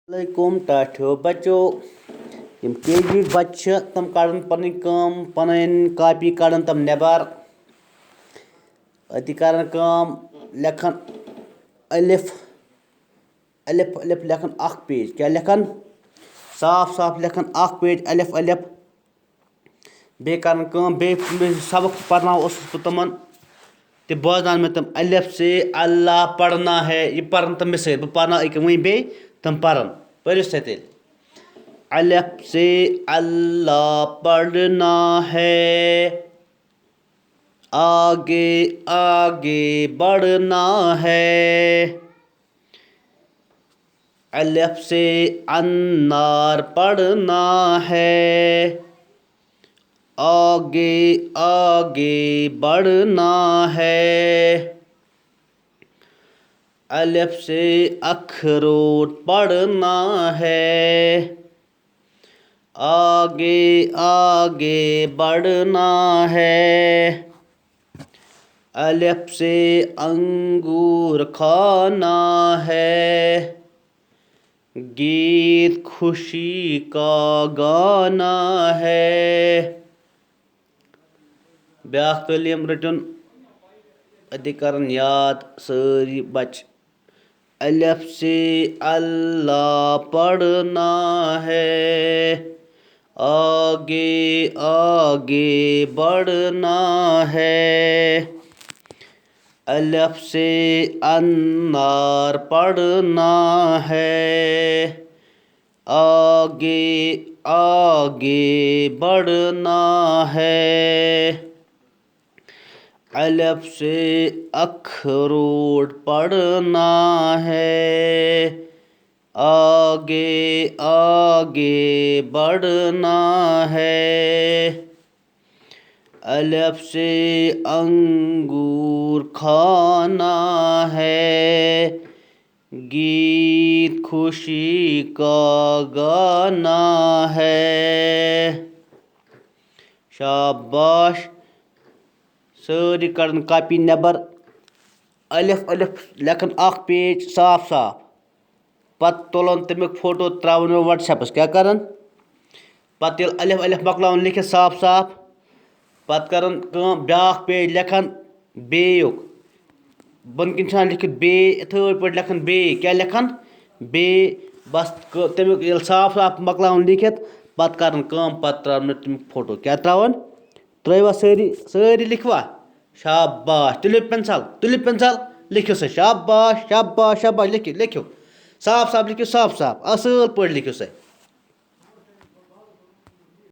علیکم ٹاٹھیو بچو یم کے جی بچہ تم کڑن پنٕنۍ کاپی کڑن تم نٮ۪بر أتی کرن کٲم لیکھن الف الف الف لیکھن اکھ پیج کیٛاہ لیکھن صاف صاف لیکھن اکھ پیج الف الف بیٚیہِ کرن کٲم بیٚیہِ سبق پرناوان اوسُس بہٕ تمن تہِ بوزناون مےٚ تم الف سے اللہ پڑھنا ہے یہِ پرن تم مےٚ سۭتۍ بہٕ پرناو أکیاہ وۄنۍ بیٚیہِ تم پرن پٔرِو سا تیٚلہِ الف سے اللہ پڑھنا ہے آگے آگے بڑھنا ہے الف سے انار پڑھنا ہے آگے آگے بڑھنا ہے الف سے اخروٹ پڑھنا ہے آگے آگے بڑھنا ہے الف سے انگور کھانا ہے گیت خوشی کا گانا ہے بیاکھ تعلیٖم رٔٹِن أتی کرن یاد سٲری بچہِ الف سے اللہ پڑھنا ہے آگے آگے بڑھنا ہے الف سے انار پڑھنا ہے آگے آگے بڑھنا ہے الف سے اخروٹ پڑھنا ہے آگے آگے بڑھنا ہے الف سے انگور کھانا ہے گیت خوشی کا گانا ہے شاباش سٲری کڑن کاپی نٮ۪بر الف الف لیکھن اکھ پیج صاف صاف پتہٕ تُلن تمیُک فوٹو تراون مےٚ وٹس ایپس کیٛاہ کرن پتہٕ ییٚلہِ الف الف مۄکلاون لیکھِتھ صاف صاف پتہٕ کرن کٲم بیاکھ پیج لیکھن بیٚیُک بۄنہٕ کِنۍ چھُ آسان لیکھِتھ بیٚیہِ یِتھٕے پٲٹھۍ لیکھن بیٚیہِ کیٛاہ لیکھن بیٚیہِ بس تمیُک ییٚلہِ صاف صاف مۄکلاون لیکھِتھ پتہٕ کرن کٲم پتہٕ تراون مےٚ تمیُک فوٹو کیٛاہ تراون ترٲیوا سٲری لیکھوا شاباش تُلِو پٮ۪نسل لیکھِو سا شاباش شاباش شاباش لیکھِو صاف صاف لیکھِو صاف صاف اصٕل پٲٹھۍ لیکھِو سا